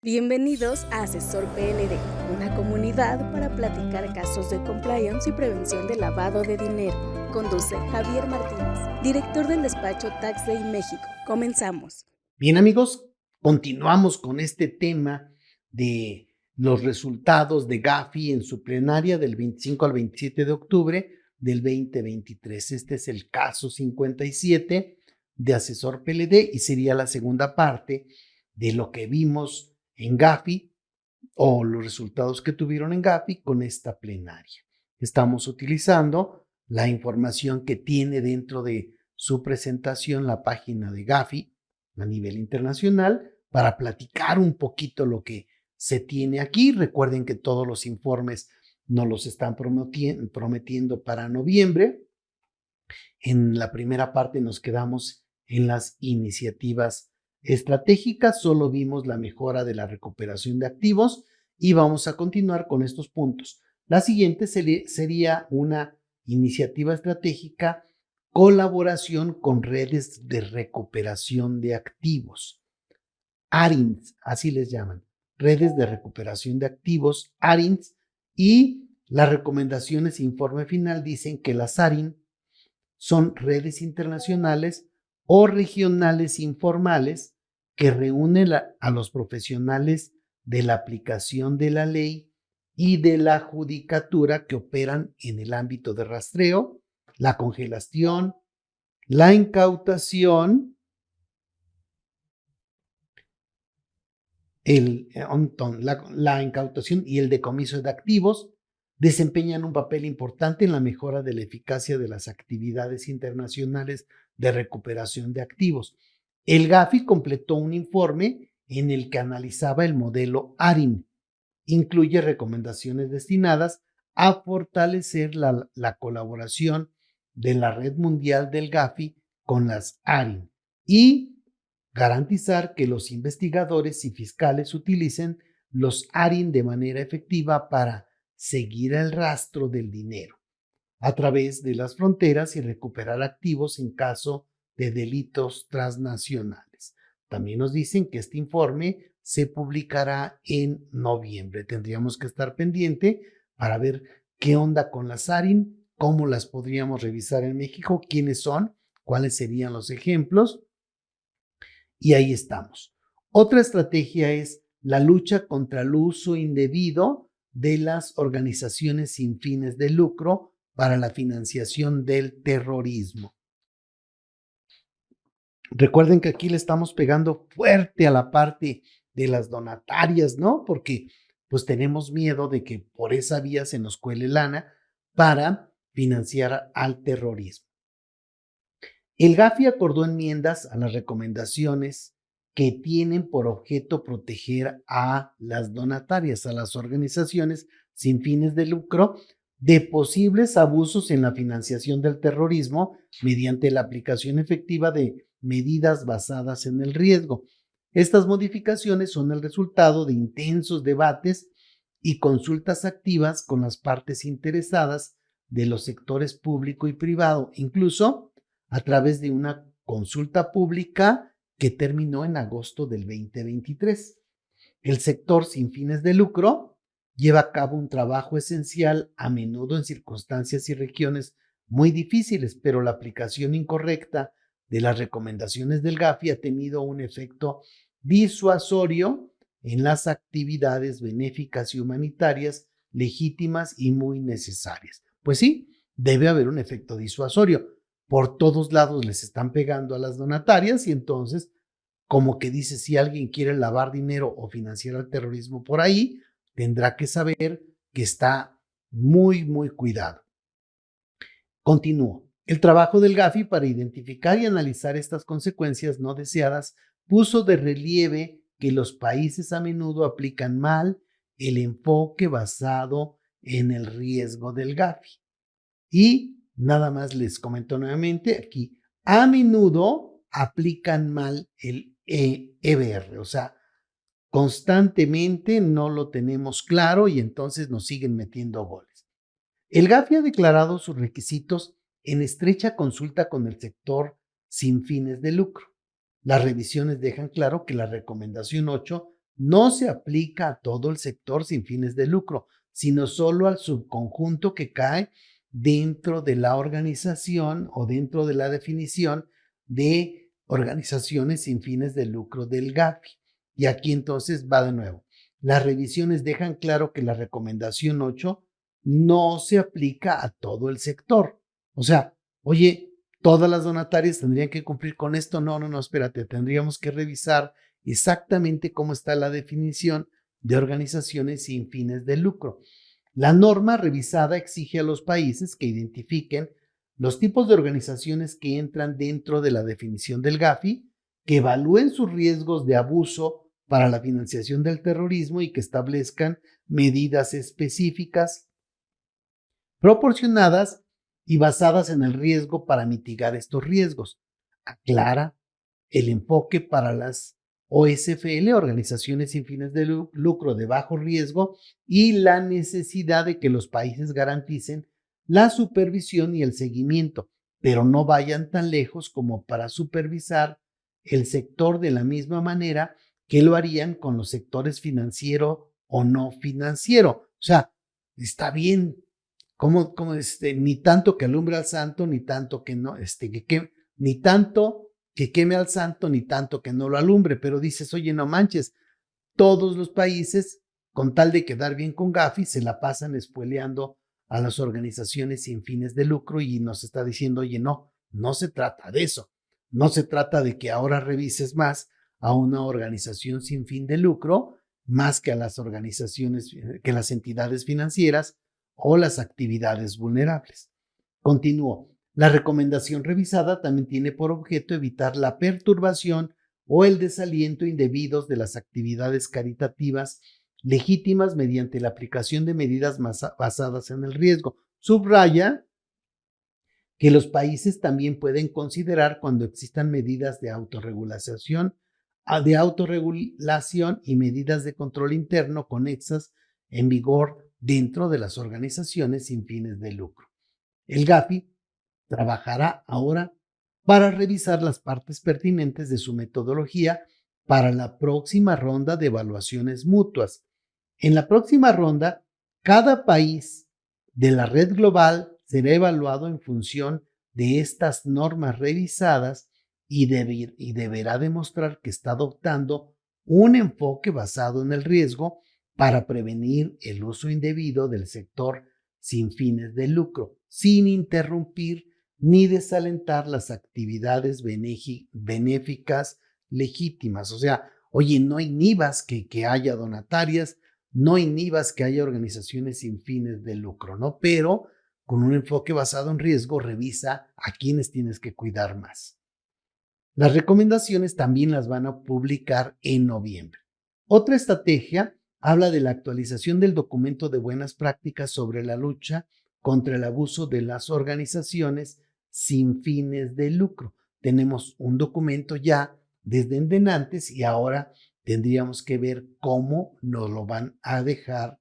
Bienvenidos a Asesor PLD, una comunidad para platicar casos de compliance y prevención de lavado de dinero. Conduce Javier Martínez, director del despacho Tax Day México. Comenzamos. Bien, amigos, continuamos con este tema de los resultados de Gafi en su plenaria del 25 al 27 de octubre del 2023. Este es el caso 57 de Asesor PLD y sería la segunda parte de lo que vimos en Gafi o los resultados que tuvieron en Gafi con esta plenaria. Estamos utilizando la información que tiene dentro de su presentación la página de Gafi a nivel internacional para platicar un poquito lo que se tiene aquí. Recuerden que todos los informes nos los están prometiendo para noviembre. En la primera parte nos quedamos en las iniciativas estratégicas, solo vimos la mejora de la recuperación de activos y vamos a continuar con estos puntos. La siguiente sería una iniciativa estratégica, colaboración con redes de recuperación de activos, ARINs, así les llaman, redes de recuperación de activos, ARINs, y las recomendaciones e informe final dicen que las ARIN son redes internacionales o regionales informales que reúnen a los profesionales de la aplicación de la ley y de la judicatura que operan en el ámbito de rastreo, la congelación, la incautación, la incautación y el decomiso de activos. Desempeñan un papel importante en la mejora de la eficacia de las actividades internacionales de recuperación de activos. El Gafi completó un informe en el que analizaba el modelo ARIN. Incluye recomendaciones destinadas a fortalecer la colaboración de la red mundial del Gafi con las ARIN y garantizar que los investigadores y fiscales utilicen los ARIN de manera efectiva para seguir el rastro del dinero a través de las fronteras y recuperar activos en caso de delitos transnacionales. También nos dicen que este informe se publicará en noviembre. Tendríamos que estar pendiente para ver qué onda con las ARIN, cómo las podríamos revisar en México, quiénes son, cuáles serían los ejemplos. Y ahí estamos. Otra estrategia es la lucha contra el uso indebido de las organizaciones sin fines de lucro para la financiación del terrorismo. Recuerden que aquí le estamos pegando fuerte a la parte de las donatarias, ¿no? Porque pues tenemos miedo de que por esa vía se nos cuele lana para financiar al terrorismo. El Gafi acordó enmiendas a las recomendaciones que tienen por objeto proteger a las donatarias, a las organizaciones sin fines de lucro, de posibles abusos en la financiación del terrorismo mediante la aplicación efectiva de medidas basadas en el riesgo. Estas modificaciones son el resultado de intensos debates y consultas activas con las partes interesadas de los sectores público y privado, incluso a través de una consulta pública que terminó en agosto del 2023. El sector sin fines de lucro lleva a cabo un trabajo esencial, a menudo en circunstancias y regiones muy difíciles, pero la aplicación incorrecta de las recomendaciones del Gafi ha tenido un efecto disuasorio en las actividades benéficas y humanitarias legítimas y muy necesarias. Pues sí, debe haber un efecto disuasorio. Por todos lados les están pegando a las donatarias y entonces, como que dice, si alguien quiere lavar dinero o financiar el terrorismo por ahí, tendrá que saber que está muy, muy cuidado. Continúo. El trabajo del Gafi para identificar y analizar estas consecuencias no deseadas puso de relieve que los países a menudo aplican mal el enfoque basado en el riesgo del Gafi. Y nada más les comento nuevamente aquí, a menudo aplican mal el EBR, o sea, constantemente no lo tenemos claro y entonces nos siguen metiendo goles. El Gafi ha declarado sus requisitos en estrecha consulta con el sector sin fines de lucro. Las revisiones dejan claro que la recomendación 8 no se aplica a todo el sector sin fines de lucro, sino solo al subconjunto que cae dentro de la organización o dentro de la definición de organizaciones sin fines de lucro del Gafi. Y aquí entonces va de nuevo. Las revisiones dejan claro que la recomendación 8 no se aplica a todo el sector. O sea, oye, todas las donatarias tendrían que cumplir con esto. No, espérate, tendríamos que revisar exactamente cómo está la definición de organizaciones sin fines de lucro. La norma revisada exige a los países que identifiquen los tipos de organizaciones que entran dentro de la definición del Gafi, que evalúen sus riesgos de abuso para la financiación del terrorismo y que establezcan medidas específicas proporcionadas y basadas en el riesgo para mitigar estos riesgos. Aclara el enfoque para las OSFL, organizaciones sin fines de lucro de bajo riesgo, y la necesidad de que los países garanticen la supervisión y el seguimiento, pero no vayan tan lejos como para supervisar el sector de la misma manera que lo harían con los sectores financiero o no financiero. O sea, está bien, como ni tanto que alumbre al santo, ni tanto que no, ni tanto que queme al santo, ni tanto que no lo alumbre, pero dices, oye, no manches, todos los países, con tal de quedar bien con Gafi, se la pasan espueleando a las organizaciones sin fines de lucro y nos está diciendo, oye, no se trata de eso, no se trata de que ahora revises más a una organización sin fin de lucro, más que a las organizaciones, que las entidades financieras o las actividades vulnerables. Continúo. La recomendación revisada también tiene por objeto evitar la perturbación o el desaliento indebidos de las actividades caritativas legítimas mediante la aplicación de medidas basadas en el riesgo. Subraya que los países también pueden considerar cuando existan medidas de autorregulación y medidas de control interno conexas en vigor dentro de las organizaciones sin fines de lucro. El Gafi trabajará ahora para revisar las partes pertinentes de su metodología para la próxima ronda de evaluaciones mutuas. En la próxima ronda, cada país de la red global será evaluado en función de estas normas revisadas y deberá demostrar que está adoptando un enfoque basado en el riesgo para prevenir el uso indebido del sector sin fines de lucro, sin interrumpir ni desalentar las actividades benéficas legítimas. O sea, oye, no inhibas que haya donatarias, no inhibas que haya organizaciones sin fines de lucro, ¿no? Pero con un enfoque basado en riesgo, revisa a quienes tienes que cuidar más. Las recomendaciones también las van a publicar en noviembre. Otra estrategia habla de la actualización del documento de buenas prácticas sobre la lucha contra el abuso de las organizaciones sin fines de lucro. Tenemos un documento ya desde antes y ahora tendríamos que ver cómo nos lo van a dejar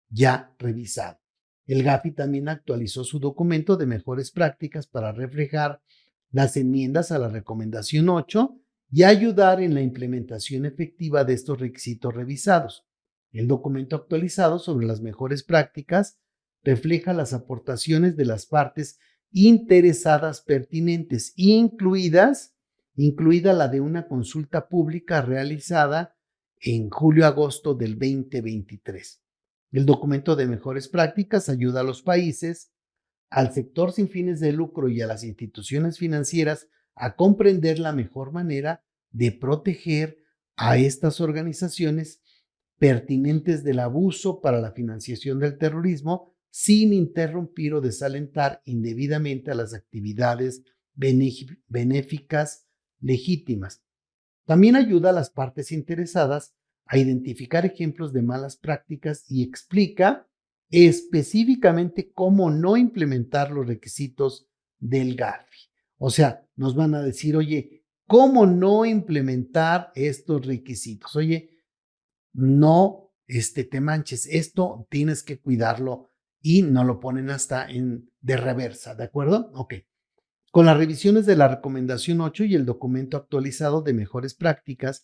ya revisado. El Gafi también actualizó su documento de mejores prácticas para reflejar las enmiendas a la recomendación 8 y ayudar en la implementación efectiva de estos requisitos revisados. El documento actualizado sobre las mejores prácticas refleja las aportaciones de las partes interesadas pertinentes, incluida la de una consulta pública realizada en julio-agosto del 2023. El documento de mejores prácticas ayuda a los países, al sector sin fines de lucro y a las instituciones financieras a comprender la mejor manera de proteger a estas organizaciones pertinentes del abuso para la financiación del terrorismo sin interrumpir o desalentar indebidamente a las actividades benéficas legítimas. También ayuda a las partes interesadas a identificar ejemplos de malas prácticas y explica específicamente cómo no implementar los requisitos del Gafi. O sea, nos van a decir, oye, ¿cómo no implementar estos requisitos? Oye, no te manches, esto tienes que cuidarlo y no lo ponen hasta de reversa, ¿de acuerdo? Ok. Con las revisiones de la recomendación 8 y el documento actualizado de mejores prácticas,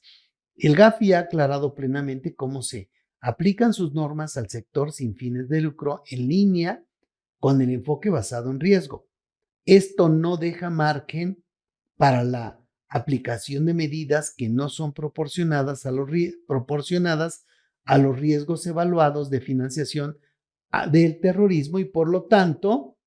El GAFI ha aclarado plenamente cómo se aplican sus normas al sector sin fines de lucro en línea con el enfoque basado en riesgo. Esto no deja margen para la aplicación de medidas que no son proporcionadas a los riesgos evaluados de financiación del terrorismo y por lo tanto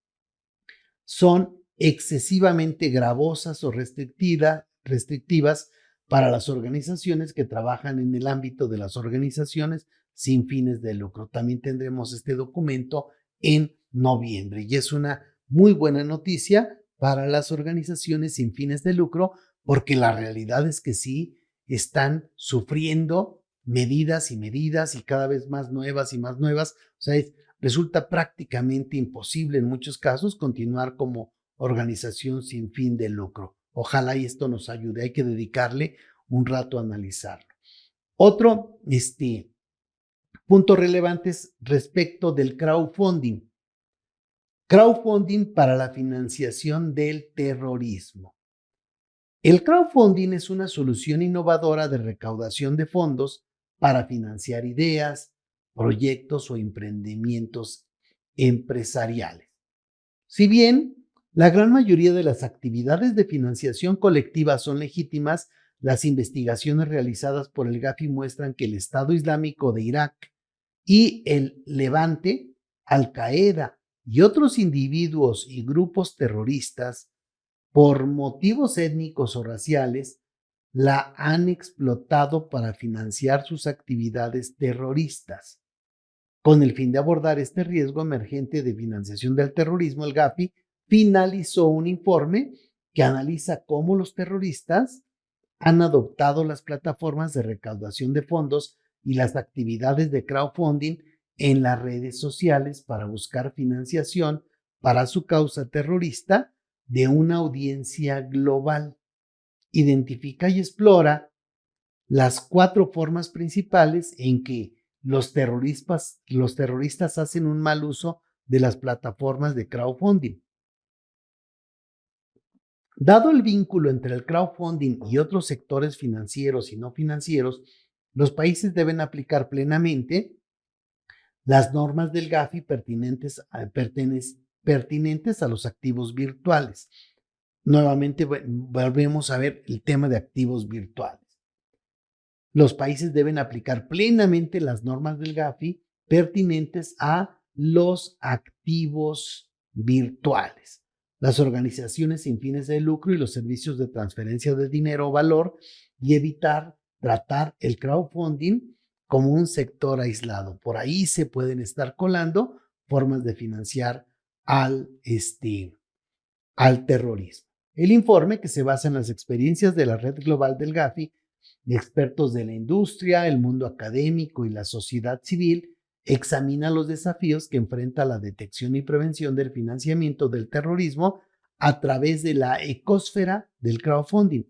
son excesivamente gravosas o restrictivas para las organizaciones que trabajan en el ámbito de las organizaciones sin fines de lucro. También tendremos este documento en noviembre y es una muy buena noticia para las organizaciones sin fines de lucro porque la realidad es que sí están sufriendo medidas y cada vez más nuevas y más nuevas. O sea, resulta prácticamente imposible en muchos casos continuar como organización sin fin de lucro. Ojalá y esto nos ayude. Hay que dedicarle un rato a analizarlo. Otro punto relevante es respecto del crowdfunding. Crowdfunding para la financiación del terrorismo. El crowdfunding es una solución innovadora de recaudación de fondos para financiar ideas, proyectos o emprendimientos empresariales. Si bien la gran mayoría de las actividades de financiación colectiva son legítimas, las investigaciones realizadas por el GAFI muestran que el Estado Islámico de Irak y el Levante, Al-Qaeda y otros individuos y grupos terroristas, por motivos étnicos o raciales, la han explotado para financiar sus actividades terroristas. Con el fin de abordar este riesgo emergente de financiación del terrorismo, el GAFI finalizó un informe que analiza cómo los terroristas han adoptado las plataformas de recaudación de fondos y las actividades de crowdfunding en las redes sociales para buscar financiación para su causa terrorista de una audiencia global. Identifica y explora las 4 formas principales en que los terroristas hacen un mal uso de las plataformas de crowdfunding. Dado el vínculo entre el crowdfunding y otros sectores financieros y no financieros, los países deben aplicar plenamente las normas del GAFI pertinentes a los activos virtuales. Nuevamente volvemos a ver el tema de activos virtuales. Los países deben aplicar plenamente las normas del GAFI pertinentes a los activos virtuales. Las organizaciones sin fines de lucro y los servicios de transferencia de dinero o valor y evitar tratar el crowdfunding como un sector aislado. Por ahí se pueden estar colando formas de financiar al terrorismo. El informe, que se basa en las experiencias de la red global del GAFI, expertos de la industria, el mundo académico y la sociedad civil, examina los desafíos que enfrenta la detección y prevención del financiamiento del terrorismo a través de la ecosfera del crowdfunding,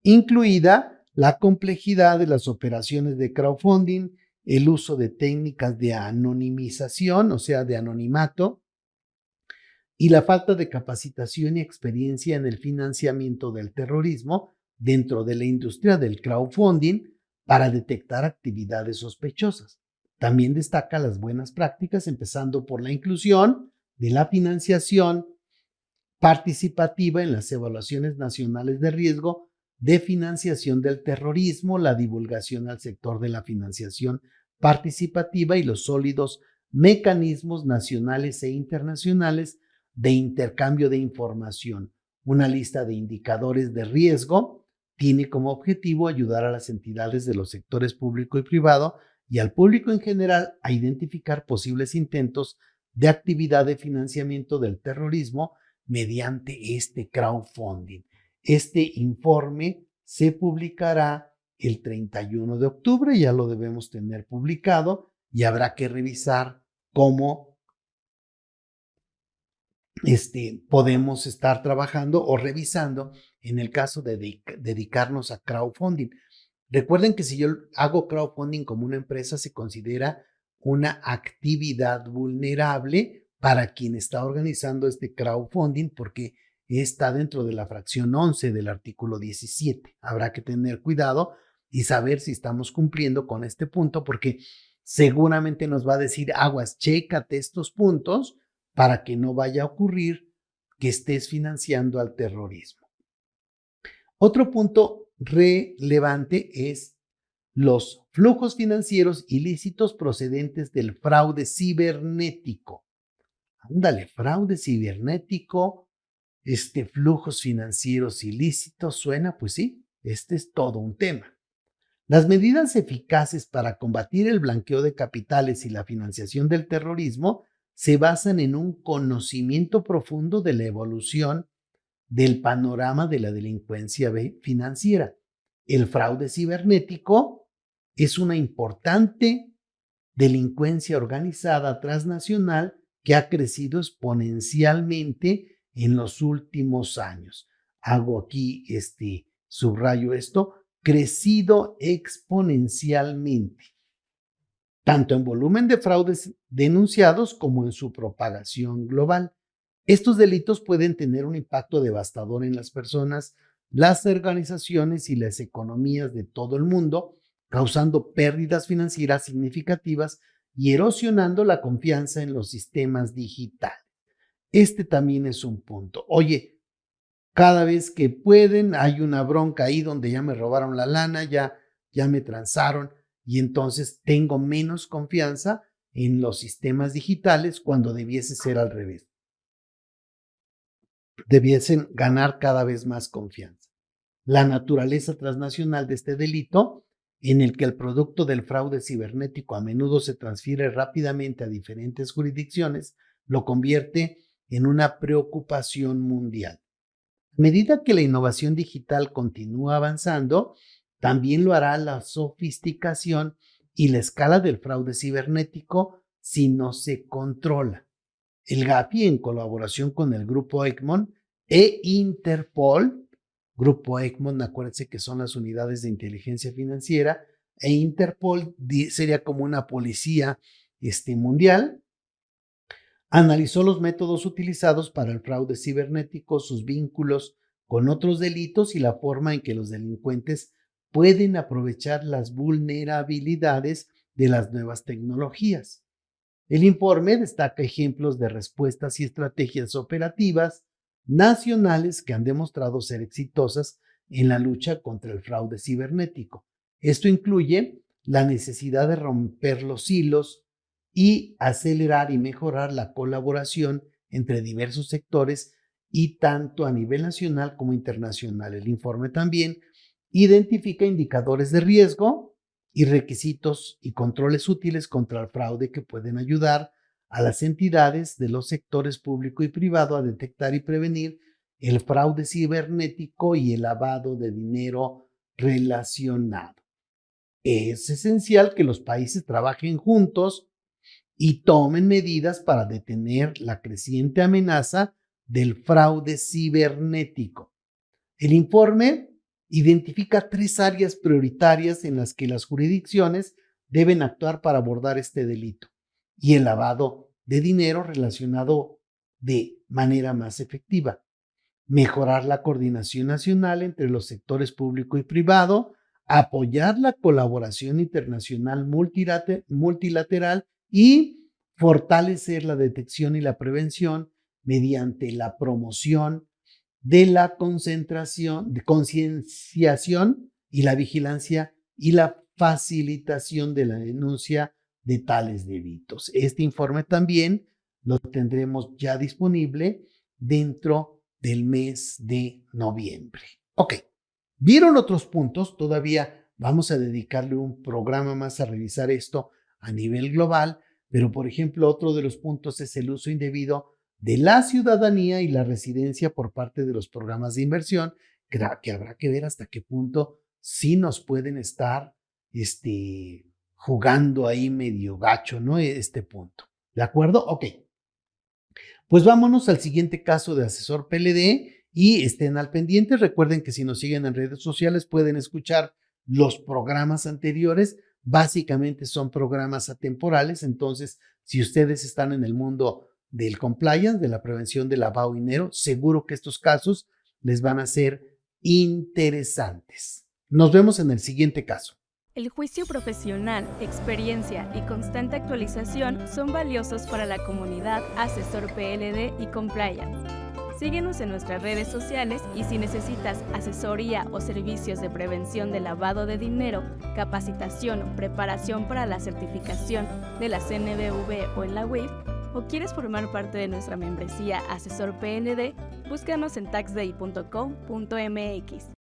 incluida la complejidad de las operaciones de crowdfunding, el uso de técnicas de anonimización, o sea, de anonimato, y la falta de capacitación y experiencia en el financiamiento del terrorismo dentro de la industria del crowdfunding para detectar actividades sospechosas. También destaca las buenas prácticas, empezando por la inclusión de la financiación participativa en las evaluaciones nacionales de riesgo de financiación del terrorismo, la divulgación al sector de la financiación participativa y los sólidos mecanismos nacionales e internacionales de intercambio de información. Una lista de indicadores de riesgo tiene como objetivo ayudar a las entidades de los sectores público y privado y al público en general a identificar posibles intentos de actividad de financiamiento del terrorismo mediante este crowdfunding. Este informe se publicará el 31 de octubre, ya lo debemos tener publicado y habrá que revisar cómo podemos estar trabajando o revisando en el caso de dedicarnos a crowdfunding. Recuerden que si yo hago crowdfunding como una empresa, se considera una actividad vulnerable para quien está organizando este crowdfunding porque está dentro de la fracción 11 del artículo 17. Habrá que tener cuidado y saber si estamos cumpliendo con este punto, porque seguramente nos va a decir, aguas, chécate estos puntos para que no vaya a ocurrir que estés financiando al terrorismo. Otro punto relevante es los flujos financieros ilícitos procedentes del fraude cibernético. Ándale, fraude cibernético, flujos financieros ilícitos, suena, pues sí, este es todo un tema. Las medidas eficaces para combatir el blanqueo de capitales y la financiación del terrorismo se basan en un conocimiento profundo de la evolución del panorama de la delincuencia financiera. El fraude cibernético es una importante delincuencia organizada transnacional que ha crecido exponencialmente en los últimos años. Hago aquí subrayo esto, crecido exponencialmente, tanto en volumen de fraudes denunciados como en su propagación global. Estos delitos pueden tener un impacto devastador en las personas, las organizaciones y las economías de todo el mundo, causando pérdidas financieras significativas y erosionando la confianza en los sistemas digitales. Este también es un punto. Oye, cada vez que pueden, hay una bronca ahí donde ya me robaron la lana, ya me transaron y entonces tengo menos confianza en los sistemas digitales cuando debiese ser al revés. Debiesen ganar cada vez más confianza. La naturaleza transnacional de este delito, en el que el producto del fraude cibernético a menudo se transfiere rápidamente a diferentes jurisdicciones, lo convierte en una preocupación mundial. A medida que la innovación digital continúa avanzando, también lo hará la sofisticación y la escala del fraude cibernético si no se controla. El GAFI, en colaboración con el Grupo Egmont e Interpol, Grupo Egmont, acuérdense que son las unidades de inteligencia financiera, e Interpol sería como una policía mundial, analizó los métodos utilizados para el fraude cibernético, sus vínculos con otros delitos y la forma en que los delincuentes pueden aprovechar las vulnerabilidades de las nuevas tecnologías. El informe destaca ejemplos de respuestas y estrategias operativas nacionales que han demostrado ser exitosas en la lucha contra el fraude cibernético. Esto incluye la necesidad de romper los hilos y acelerar y mejorar la colaboración entre diversos sectores y tanto a nivel nacional como internacional. El informe también identifica indicadores de riesgo y requisitos y controles útiles contra el fraude que pueden ayudar a las entidades de los sectores público y privado a detectar y prevenir el fraude cibernético y el lavado de dinero relacionado. Es esencial que los países trabajen juntos y tomen medidas para detener la creciente amenaza del fraude cibernético. El informe identifica 3 áreas prioritarias en las que las jurisdicciones deben actuar para abordar este delito y el lavado de dinero relacionado de manera más efectiva. Mejorar la coordinación nacional entre los sectores público y privado, apoyar la colaboración internacional multilateral y fortalecer la detección y la prevención mediante la promoción de la concienciación y la vigilancia y la facilitación de la denuncia de tales delitos. Este informe también lo tendremos ya disponible dentro del mes de noviembre. Ok, ¿vieron otros puntos? Todavía vamos a dedicarle un programa más a revisar esto a nivel global, pero por ejemplo, otro de los puntos es el uso indebido de la ciudadanía y la residencia por parte de los programas de inversión, que habrá que ver hasta qué punto sí nos pueden estar jugando ahí medio gacho, ¿no? Este punto. ¿De acuerdo? Ok. Pues vámonos al siguiente caso de asesor PLD y estén al pendiente. Recuerden que si nos siguen en redes sociales pueden escuchar los programas anteriores. Básicamente son programas atemporales, entonces si ustedes están en el mundo del compliance, de la prevención del lavado de dinero, seguro que estos casos les van a ser interesantes. Nos vemos en el siguiente caso. El juicio profesional, experiencia y constante actualización son valiosos para la comunidad Asesor PLD y Compliance. Síguenos en nuestras redes sociales y si necesitas asesoría o servicios de prevención de lavado de dinero, capacitación o preparación para la certificación de la CNBV o en la UIF, o quieres formar parte de nuestra membresía Asesor PLD, búscanos en taxday.com.mx.